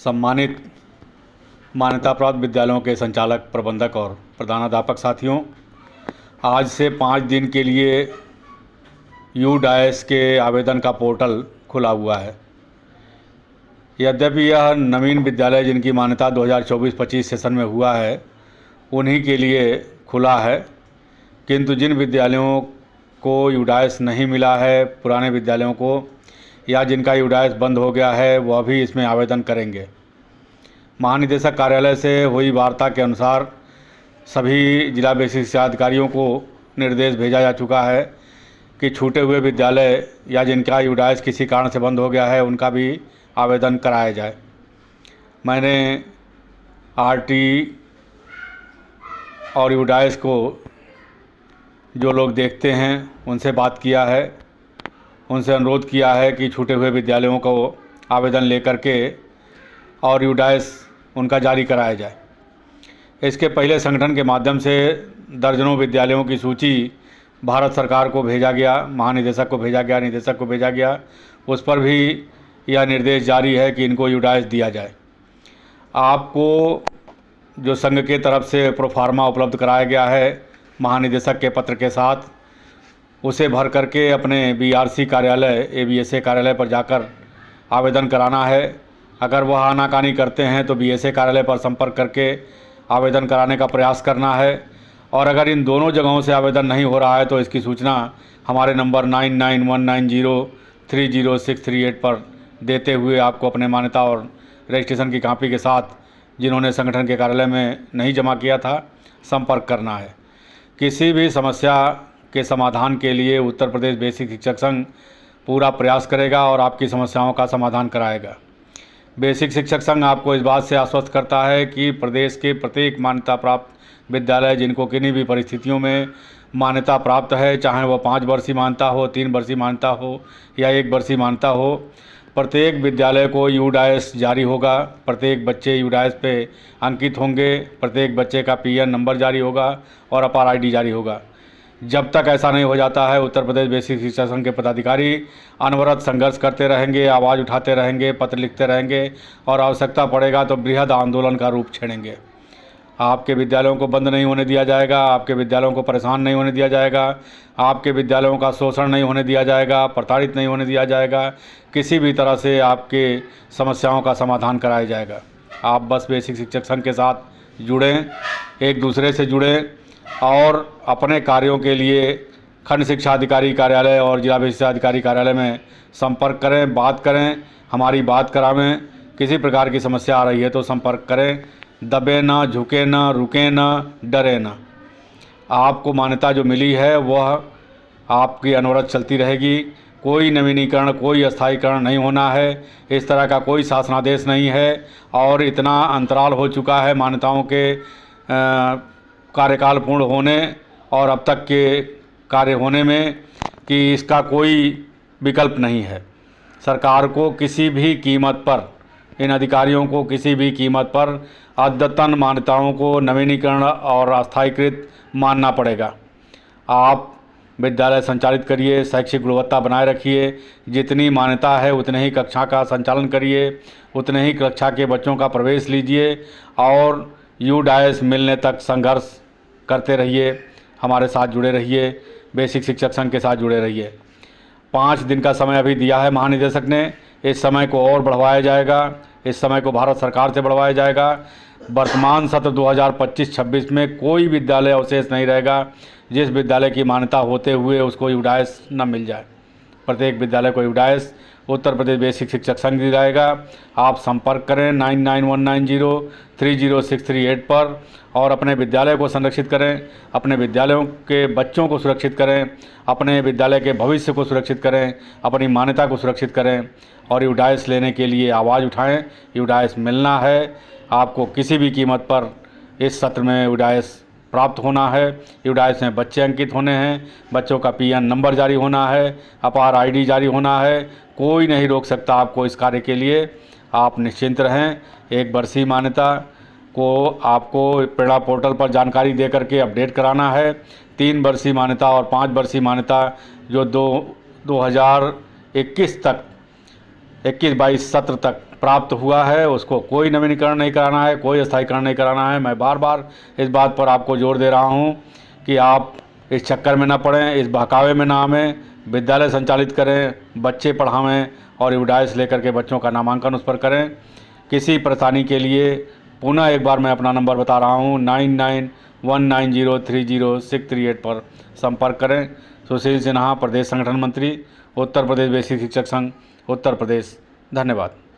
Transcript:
सम्मानित मान्यता प्राप्त विद्यालयों के संचालक, प्रबंधक और प्रधानाध्यापक साथियों, आज से 5 दिन के लिए UDAS के आवेदन का पोर्टल खुला हुआ है। यद्यपि यह नवीन विद्यालय जिनकी मान्यता 2024-25 सेशन में हुआ है उन्हीं के लिए खुला है, किंतु जिन विद्यालयों को UDAS नहीं मिला है, पुराने विद्यालयों को, या जिनका UDAS बंद हो गया है, वह भी इसमें आवेदन करेंगे। महानिदेशक कार्यालय से हुई वार्ता के अनुसार सभी जिला बेसिक शिक्षा अधिकारियों को निर्देश भेजा जा चुका है कि छूटे हुए विद्यालय या जिनका UDAS किसी कारण से बंद हो गया है उनका भी आवेदन कराया जाए। मैंने RT और UDAS को जो लोग देखते हैं उनसे बात किया है, उनसे अनुरोध किया है कि छूटे हुए विद्यालयों को आवेदन लेकर के और UDAS उनका जारी कराया जाए। इसके पहले संगठन के माध्यम से दर्जनों विद्यालयों की सूची भारत सरकार को भेजा गया, महानिदेशक को भेजा गया, निदेशक को भेजा गया। उस पर भी यह निर्देश जारी है कि इनको UDAS दिया जाए। आपको जो संघ के तरफ से प्रोफार्मा उपलब्ध कराया गया है महानिदेशक के पत्र के साथ, उसे भर करके अपने BRC कार्यालय, ABSA कार्यालय पर जाकर आवेदन कराना है। अगर वह आनाकानी करते हैं तो BSA कार्यालय पर संपर्क करके आवेदन कराने का प्रयास करना है। और अगर इन दोनों जगहों से आवेदन नहीं हो रहा है तो इसकी सूचना हमारे नंबर 9919030638 पर देते हुए आपको अपने मान्यता और रजिस्ट्रेशन की कॉपी के साथ, जिन्होंने संगठन के कार्यालय में नहीं जमा किया था, संपर्क करना है। किसी भी समस्या के समाधान के लिए उत्तर प्रदेश बेसिक शिक्षक संघ पूरा प्रयास करेगा और आपकी समस्याओं का समाधान कराएगा। बेसिक शिक्षक संघ आपको इस बात से आश्वस्त करता है कि प्रदेश के प्रत्येक मान्यता प्राप्त विद्यालय जिनको किन्हीं भी परिस्थितियों में मान्यता प्राप्त है, चाहे वह 5 वर्षीय मान्यता हो, 3 वर्षीय मान्यता हो या 1 वर्षीय मान्यता हो, प्रत्येक विद्यालय को UDAS जारी होगा। प्रत्येक बच्चे UDAS पे अंकित होंगे, प्रत्येक बच्चे का PN नंबर जारी होगा और अपार ID जारी होगा। जब तक ऐसा नहीं हो जाता है, उत्तर प्रदेश बेसिक शिक्षा संघ के पदाधिकारी अनवरत संघर्ष करते रहेंगे, आवाज़ उठाते रहेंगे, पत्र लिखते रहेंगे और आवश्यकता पड़ेगा तो बृहद आंदोलन का रूप छेड़ेंगे। आपके विद्यालयों को बंद नहीं होने दिया जाएगा, आपके विद्यालयों को परेशान नहीं होने दिया जाएगा, आपके विद्यालयों का शोषण नहीं होने दिया जाएगा, प्रताड़ित नहीं होने दिया जाएगा। किसी भी तरह से आपके समस्याओं का समाधान कराया जाएगा। आप बस बेसिक शिक्षक संघ के साथ जुड़ें, एक दूसरे से जुड़ें और अपने कार्यों के लिए खंड शिक्षा अधिकारी कार्यालय और जिला शिक्षा अधिकारी कार्यालय में संपर्क करें, बात करें, हमारी बात करावें। किसी प्रकार की समस्या आ रही है तो संपर्क करें। दबे ना, झुके ना, रुके ना, डरे ना। आपको मान्यता जो मिली है वह आपकी अनवरत चलती रहेगी। कोई नवीनीकरण, कोई अस्थायीकरण नहीं होना है। इस तरह का कोई शासनादेश नहीं है और इतना अंतराल हो चुका है मान्यताओं के कार्यकाल पूर्ण होने और अब तक के कार्य होने में कि इसका कोई विकल्प नहीं है। सरकार को किसी भी कीमत पर, इन अधिकारियों को किसी भी कीमत पर अद्यतन मान्यताओं को नवीनीकरण और अस्थायीकृत मानना पड़ेगा। आप विद्यालय संचालित करिए, शैक्षिक गुणवत्ता बनाए रखिए, जितनी मान्यता है उतने ही कक्षा का संचालन करिए, उतने ही कक्षा के बच्चों का प्रवेश लीजिए और UDAS मिलने तक संघर्ष करते रहिए। हमारे साथ जुड़े रहिए, बेसिक शिक्षक संघ के साथ जुड़े रहिए। 5 दिन का समय अभी दिया है महानिदेशक ने, इस समय को और बढ़वाया जाएगा, इस समय को भारत सरकार से बढ़वाया जाएगा। वर्तमान सत्र 2025-26 में कोई विद्यालय अवशेष नहीं रहेगा जिस विद्यालय की मान्यता होते हुए उसको UDAS न मिल जाए। प्रत्येक विद्यालय को UDAS उत्तर प्रदेश बेसिक शिक्षक संघ दिलाएगा। आप संपर्क करें 9919030638 पर और अपने विद्यालय को संरक्षित करें, अपने विद्यालयों के बच्चों को सुरक्षित करें, अपने विद्यालय के भविष्य को सुरक्षित करें, अपनी मान्यता को सुरक्षित करें और UDAS लेने के लिए आवाज़ उठाएं। UDAS मिलना है, आपको किसी भी कीमत पर इस सत्र में UDAS प्राप्त होना है। UDAS में बच्चे अंकित होने हैं, बच्चों का PN नंबर जारी होना है, अपार ID जारी होना है। कोई नहीं रोक सकता आपको इस कार्य के लिए। आप निश्चिंत रहें। 1 वर्षीय मान्यता को आपको प्रेरणा पोर्टल पर जानकारी दे करके अपडेट कराना है। 3 वर्षीय मान्यता और 5 वर्षीय मान्यता जो 2021 तक 21-22 सत्र तक प्राप्त हुआ है उसको कोई नवीनीकरण नहीं कराना है, कोई स्थायीकरण नहीं कराना है। मैं बार बार इस बात पर आपको जोर दे रहा हूँ कि आप इस चक्कर में ना पड़ें, इस बहकावे में ना आवें। विद्यालय संचालित करें, बच्चे पढ़ावें और इविडेंस लेकर के बच्चों का नामांकन उस पर करें। किसी परेशानी के लिए पुनः एक बार मैं अपना नंबर बता रहा हूँ, 9919030638 पर संपर्क करें। सुशील सिन्हा, प्रदेश संगठन मंत्री, उत्तर प्रदेश बेसिक शिक्षक संघ, उत्तर प्रदेश। धन्यवाद।